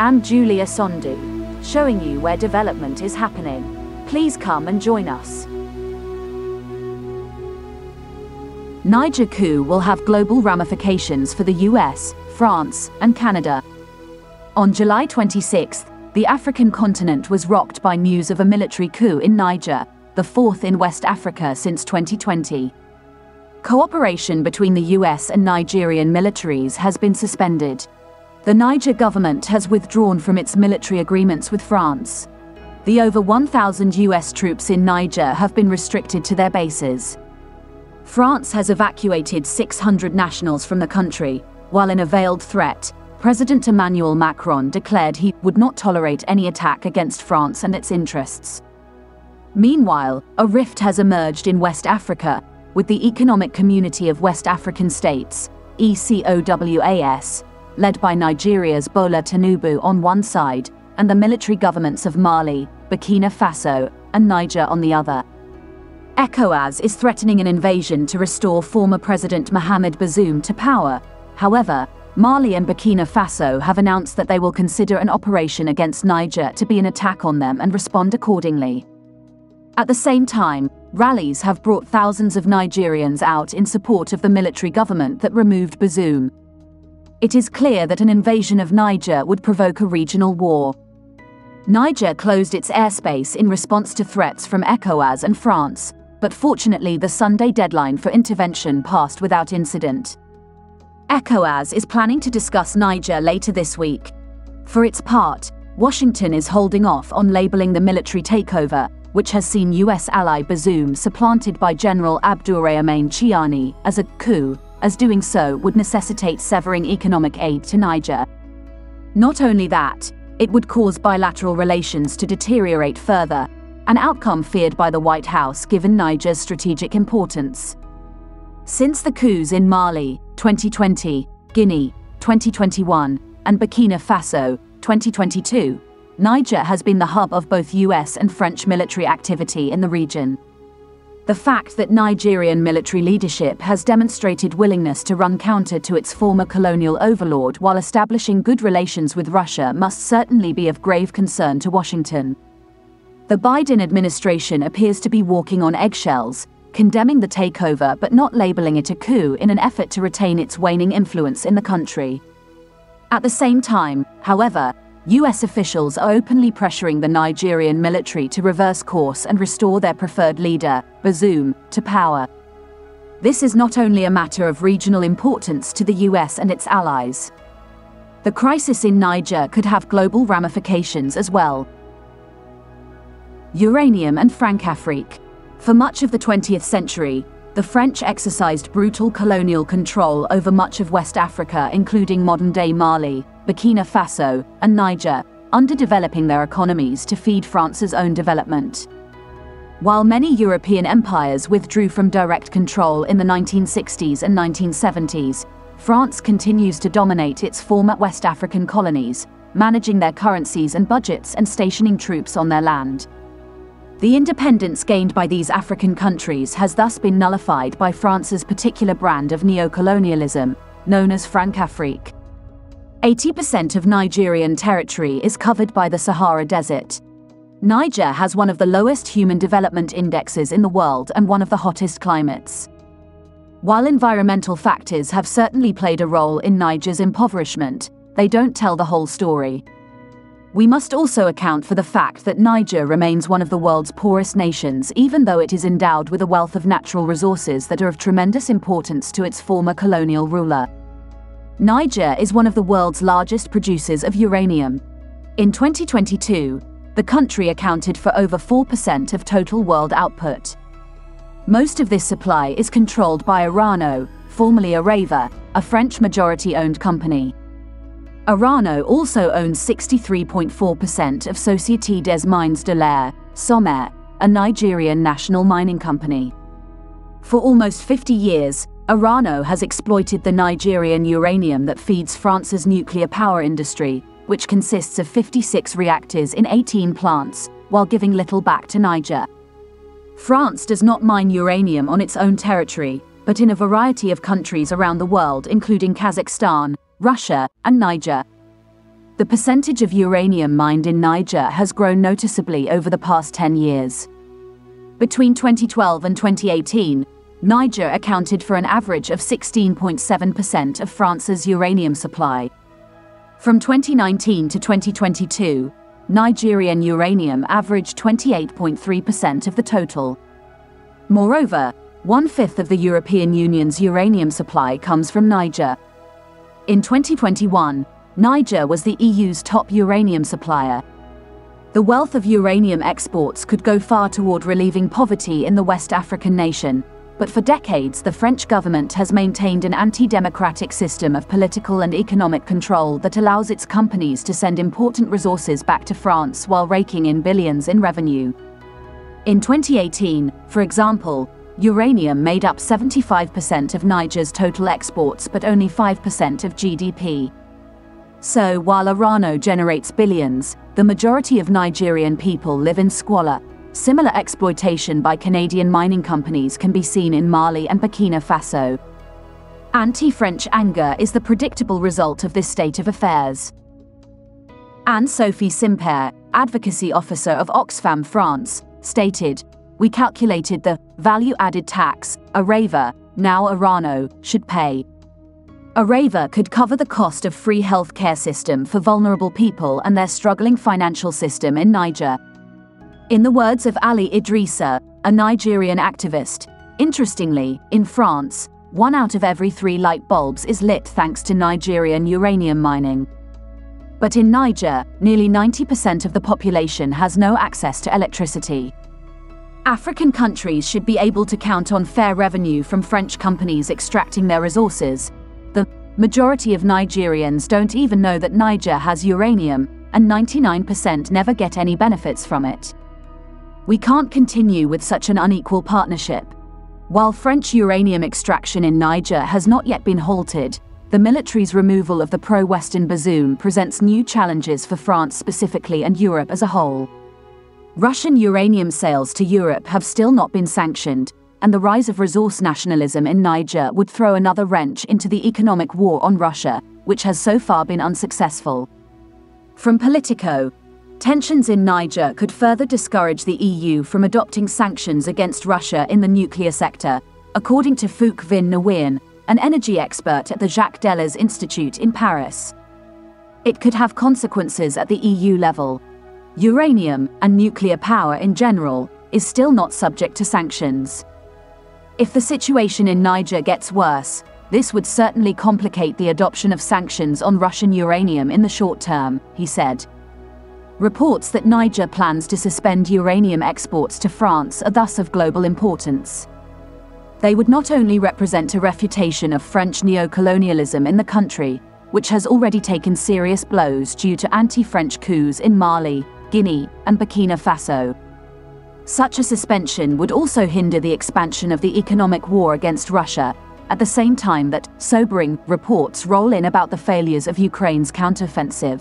I'm Julia Sondu, showing you where development is happening. Please come and join us. Niger coup will have global ramifications for the US, France, and Canada. On July 26, the African continent was rocked by news of a military coup in Niger, the fourth in West Africa since 2020. Cooperation between the US and Nigerian militaries has been suspended. The Niger government has withdrawn from its military agreements with France. The over 1,000 US troops in Niger have been restricted to their bases. France has evacuated 600 nationals from the country, while in a veiled threat, President Emmanuel Macron declared he would not tolerate any attack against France and its interests. Meanwhile, a rift has emerged in West Africa, with the Economic Community of West African States, ECOWAS, led by Nigeria's Bola Tinubu on one side, and the military governments of Mali, Burkina Faso, and Niger on the other. ECOWAS is threatening an invasion to restore former President Mohamed Bazoum to power. However, Mali and Burkina Faso have announced that they will consider an operation against Niger to be an attack on them and respond accordingly. At the same time, rallies have brought thousands of Nigerians out in support of the military government that removed Bazoum. It is clear that an invasion of Niger would provoke a regional war. Niger closed its airspace in response to threats from ECOWAS and France, but fortunately the Sunday deadline for intervention passed without incident. ECOWAS is planning to discuss Niger later this week. For its part, Washington is holding off on labeling the military takeover, which has seen US ally Bazoum supplanted by General Abdourahmane Chiani, as a coup, as doing so would necessitate severing economic aid to Niger. Not only that, it would cause bilateral relations to deteriorate further, an outcome feared by the White House given Niger's strategic importance. Since the coups in Mali, 2020, Guinea, 2021, and Burkina Faso, 2022, Niger has been the hub of both US and French military activity in the region. The fact that Nigerian military leadership has demonstrated willingness to run counter to its former colonial overlord while establishing good relations with Russia must certainly be of grave concern to Washington. The Biden administration appears to be walking on eggshells, condemning the takeover but not labeling it a coup in an effort to retain its waning influence in the country. At the same time, however, US officials are openly pressuring the Nigerian military to reverse course and restore their preferred leader, Bazoum, to power. This is not only a matter of regional importance to the US and its allies. The crisis in Niger could have global ramifications as well. Uranium and Francafrique. For much of the 20th century, the French exercised brutal colonial control over much of West Africa, including modern-day Mali, Burkina Faso, and Niger, underdeveloping their economies to feed France's own development. While many European empires withdrew from direct control in the 1960s and 1970s, France continues to dominate its former West African colonies, managing their currencies and budgets and stationing troops on their land. The independence gained by these African countries has thus been nullified by France's particular brand of neocolonialism, known as Francafrique. 80% of Nigerian territory is covered by the Sahara Desert. Niger has one of the lowest human development indexes in the world and one of the hottest climates. While environmental factors have certainly played a role in Niger's impoverishment, they don't tell the whole story. We must also account for the fact that Niger remains one of the world's poorest nations, even though it is endowed with a wealth of natural resources that are of tremendous importance to its former colonial ruler. Niger is one of the world's largest producers of uranium. In 2022, the country accounted for over 4% of total world output. Most of this supply is controlled by Orano, formerly Areva, a French majority-owned company. Orano also owns 63.4% of Société des Mines de l'Air, SOMAIR, a Nigerian national mining company. For almost 50 years, Orano has exploited the Nigerian uranium that feeds France's nuclear power industry, which consists of 56 reactors in 18 plants, while giving little back to Niger. France does not mine uranium on its own territory, but in a variety of countries around the world, including Kazakhstan, Russia, and Niger. The percentage of uranium mined in Niger has grown noticeably over the past 10 years. Between 2012 and 2018, Niger accounted for an average of 16.7% of France's uranium supply. From 2019 to 2022, Nigerian uranium averaged 28.3% of the total. Moreover, 1/5 of the European Union's uranium supply comes from Niger. In 2021, Niger was the EU's top uranium supplier. The wealth of uranium exports could go far toward relieving poverty in the West African nation, but for decades the French government has maintained an anti-democratic system of political and economic control that allows its companies to send important resources back to France while raking in billions in revenue. In 2018, for example, uranium made up 75% of Niger's total exports but only 5% of GDP. So, while urano generates billions, the majority of Nigerian people live in squalor. Similar exploitation by Canadian mining companies can be seen in Mali and Burkina Faso. Anti-French anger is the predictable result of this state of affairs. Anne-Sophie Simper, advocacy officer of Oxfam France, stated, "We calculated the value-added tax Areva, now urano, should pay. Areva could cover the cost of free health care system for vulnerable people and their struggling financial system in Niger." In the words of Ali Idrissa, a Nigerian activist, interestingly, in France, 1 out of every 3 light bulbs is lit thanks to Nigerian uranium mining. But in Niger, nearly 90% of the population has no access to electricity. African countries should be able to count on fair revenue from French companies extracting their resources. The majority of Nigerians don't even know that Niger has uranium, and 99% never get any benefits from it. We can't continue with such an unequal partnership. While French uranium extraction in Niger has not yet been halted, the military's removal of the pro-Western Bazoum presents new challenges for France specifically and Europe as a whole. Russian uranium sales to Europe have still not been sanctioned, and the rise of resource nationalism in Niger would throw another wrench into the economic war on Russia, which has so far been unsuccessful. From Politico, tensions in Niger could further discourage the EU from adopting sanctions against Russia in the nuclear sector, according to Fouk Vin Nguyen, an energy expert at the Jacques Delors Institute in Paris. It could have consequences at the EU level. Uranium, and nuclear power in general, is still not subject to sanctions. If the situation in Niger gets worse, this would certainly complicate the adoption of sanctions on Russian uranium in the short term, he said. Reports that Niger plans to suspend uranium exports to France are thus of global importance. They would not only represent a refutation of French neocolonialism in the country, which has already taken serious blows due to anti-French coups in Mali, Guinea, and Burkina Faso. Such a suspension would also hinder the expansion of the economic war against Russia, at the same time that sobering reports roll in about the failures of Ukraine's counteroffensive.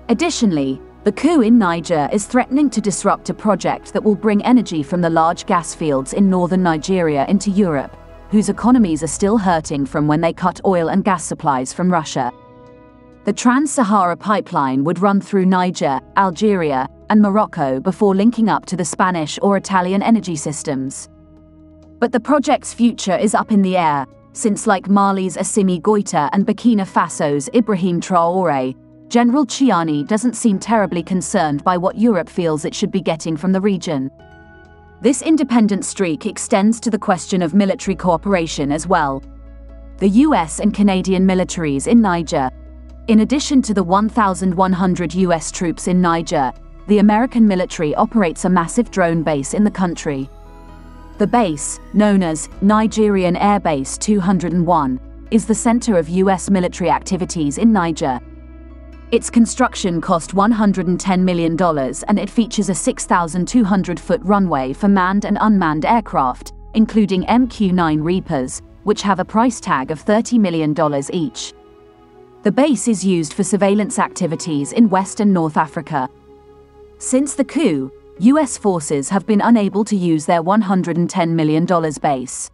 Additionally, the coup in Niger is threatening to disrupt a project that will bring energy from the large gas fields in northern Nigeria into Europe, whose economies are still hurting from when they cut oil and gas supplies from Russia. The Trans-Sahara pipeline would run through Niger, Algeria, and Morocco before linking up to the Spanish or Italian energy systems. But the project's future is up in the air, since like Mali's Assimi Goïta and Burkina Faso's Ibrahim Traoré, General Chiani doesn't seem terribly concerned by what Europe feels it should be getting from the region. This independent streak extends to the question of military cooperation as well. The US and Canadian militaries in Niger. In addition to the 1,100 US troops in Niger, the American military operates a massive drone base in the country. The base, known as Nigerian Air Base 201, is the center of US military activities in Niger. Its construction cost $110 million and it features a 6,200-foot runway for manned and unmanned aircraft, including MQ-9 Reapers, which have a price tag of $30 million each. The base is used for surveillance activities in West and North Africa. Since the coup, US forces have been unable to use their $110 million base.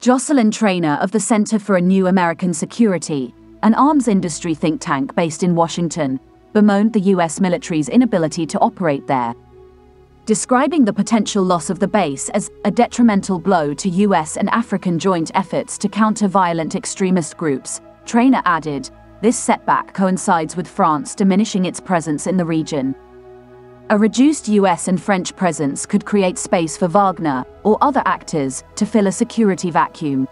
Jocelyn Traynor of the Center for a New American Security, an arms industry think tank based in Washington, bemoaned the US military's inability to operate there. Describing the potential loss of the base as a detrimental blow to US and African joint efforts to counter violent extremist groups, Traynor added, "This setback coincides with France diminishing its presence in the region. A reduced US and French presence could create space for Wagner or other actors to fill a security vacuum."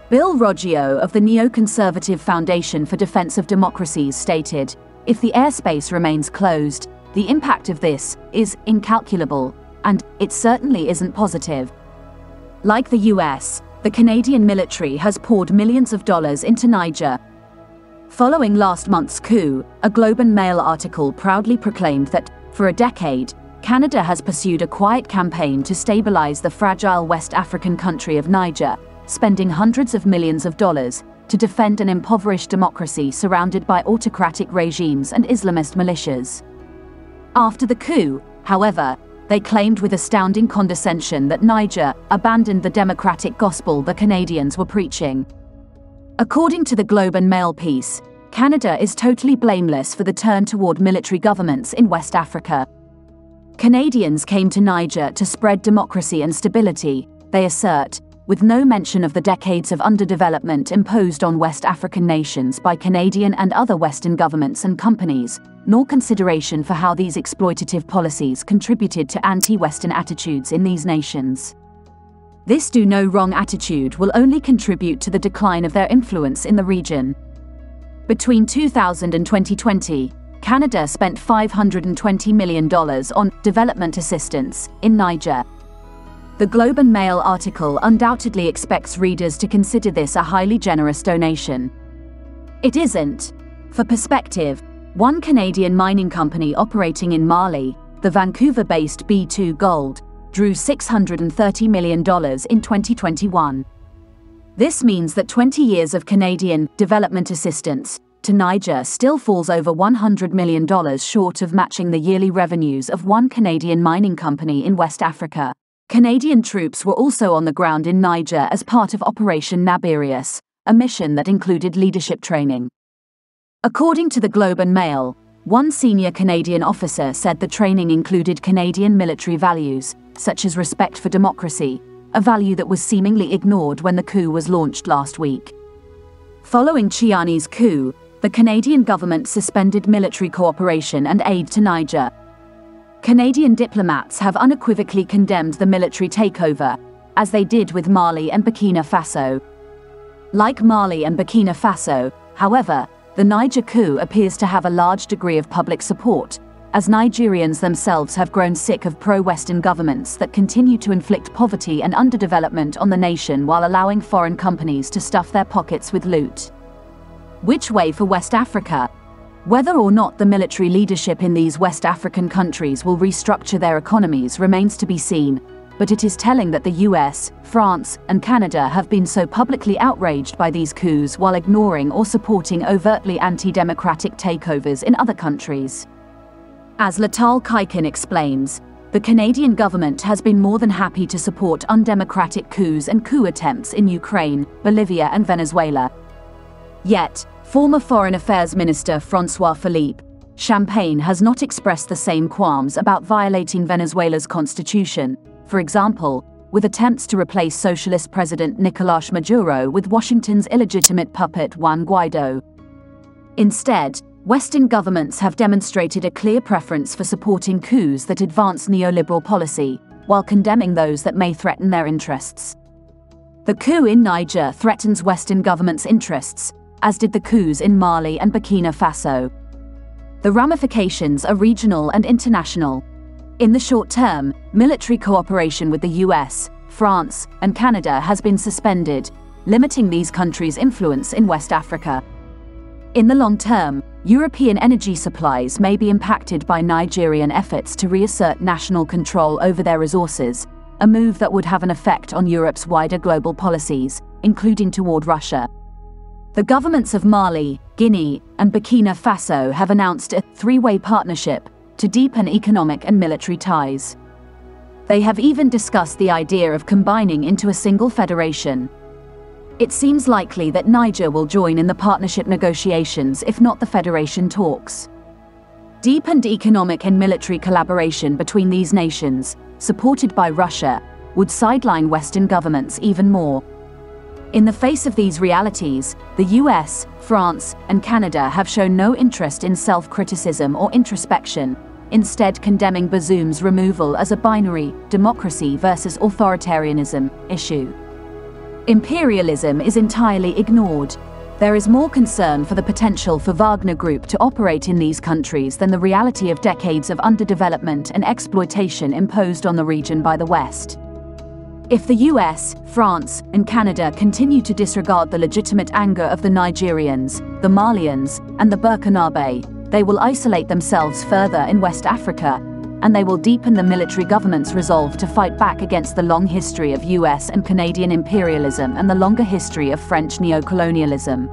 Bill Roggio of the Neoconservative Foundation for Defense of Democracies stated, "If the airspace remains closed, the impact of this is incalculable, and it certainly isn't positive." Like the US, the Canadian military has poured millions of dollars into Niger. Following last month's coup, a Globe and Mail article proudly proclaimed that, for a decade, Canada has pursued a quiet campaign to stabilize the fragile West African country of Niger, spending hundreds of millions of dollars to defend an impoverished democracy surrounded by autocratic regimes and Islamist militias. After the coup, however, they claimed with astounding condescension that Niger abandoned the democratic gospel the Canadians were preaching. According to the Globe and Mail piece, Canada is totally blameless for the turn toward military governments in West Africa. Canadians came to Niger to spread democracy and stability, they assert, with no mention of the decades of underdevelopment imposed on West African nations by Canadian and other Western governments and companies, nor consideration for how these exploitative policies contributed to anti-Western attitudes in these nations. This do-no-wrong attitude will only contribute to the decline of their influence in the region. Between 2000 and 2020, Canada spent $520 million on development assistance in Niger. The Globe and Mail article undoubtedly expects readers to consider this a highly generous donation. It isn't. For perspective, one Canadian mining company operating in Mali, the Vancouver-based B2 Gold, drew $630 million in 2021. This means that 20 years of Canadian development assistance to Niger still falls over $100 million short of matching the yearly revenues of one Canadian mining company in West Africa. Canadian troops were also on the ground in Niger as part of Operation Nabirius, a mission that included leadership training. According to the Globe and Mail, one senior Canadian officer said the training included Canadian military values, such as respect for democracy, a value that was seemingly ignored when the coup was launched last week. Following Chiani's coup, the Canadian government suspended military cooperation and aid to Niger. Canadian diplomats have unequivocally condemned the military takeover, as they did with Mali and Burkina Faso. Like Mali and Burkina Faso, however, the Niger coup appears to have a large degree of public support, as Nigerians themselves have grown sick of pro-Western governments that continue to inflict poverty and underdevelopment on the nation while allowing foreign companies to stuff their pockets with loot. Which way for West Africa? Whether or not the military leadership in these West African countries will restructure their economies remains to be seen, but it is telling that the US, France, and Canada have been so publicly outraged by these coups while ignoring or supporting overtly anti-democratic takeovers in other countries. As Latal Kaiken explains, the Canadian government has been more than happy to support undemocratic coups and coup attempts in Ukraine, Bolivia, and Venezuela. Yet, former Foreign Affairs Minister François Philippe Champagne has not expressed the same qualms about violating Venezuela's constitution, for example, with attempts to replace socialist President Nicolás Maduro with Washington's illegitimate puppet Juan Guaido. Instead, Western governments have demonstrated a clear preference for supporting coups that advance neoliberal policy, while condemning those that may threaten their interests. The coup in Niger threatens Western governments' interests, as did the coups in Mali and Burkina Faso. The ramifications are regional and international. In the short term, military cooperation with the US, France, and Canada has been suspended, limiting these countries' influence in West Africa. In the long term, European energy supplies may be impacted by Nigerian efforts to reassert national control over their resources, a move that would have an effect on Europe's wider global policies, including toward Russia. The governments of Mali, Guinea, and Burkina Faso have announced a three-way partnership to deepen economic and military ties. They have even discussed the idea of combining into a single federation. It seems likely that Niger will join in the partnership negotiations, if not the federation talks. Deepened economic and military collaboration between these nations, supported by Russia, would sideline Western governments even more. In the face of these realities, the US, France, and Canada have shown no interest in self-criticism or introspection, instead condemning Bazoum's removal as a binary, democracy versus authoritarianism, issue. Imperialism is entirely ignored. There is more concern for the potential for Wagner Group to operate in these countries than the reality of decades of underdevelopment and exploitation imposed on the region by the West. If the US, France, and Canada continue to disregard the legitimate anger of the Nigerians, the Malians, and the Burkinabe, they will isolate themselves further in West Africa, and they will deepen the military government's resolve to fight back against the long history of US and Canadian imperialism and the longer history of French neocolonialism.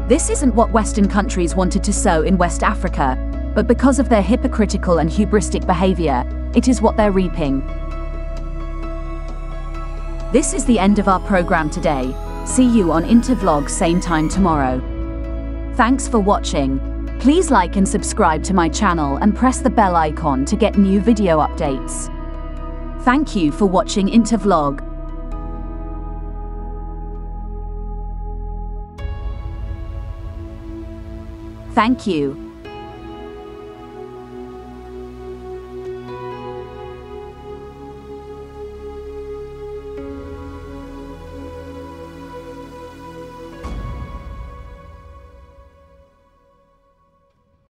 This isn't what Western countries wanted to sow in West Africa, but because of their hypocritical and hubristic behavior, it is what they're reaping. This is the end of our program today. See you on Intervlog same time tomorrow. Thanks for watching. Please like and subscribe to my channel and press the bell icon to get new video updates. Thank you for watching Intervlog. Thank you.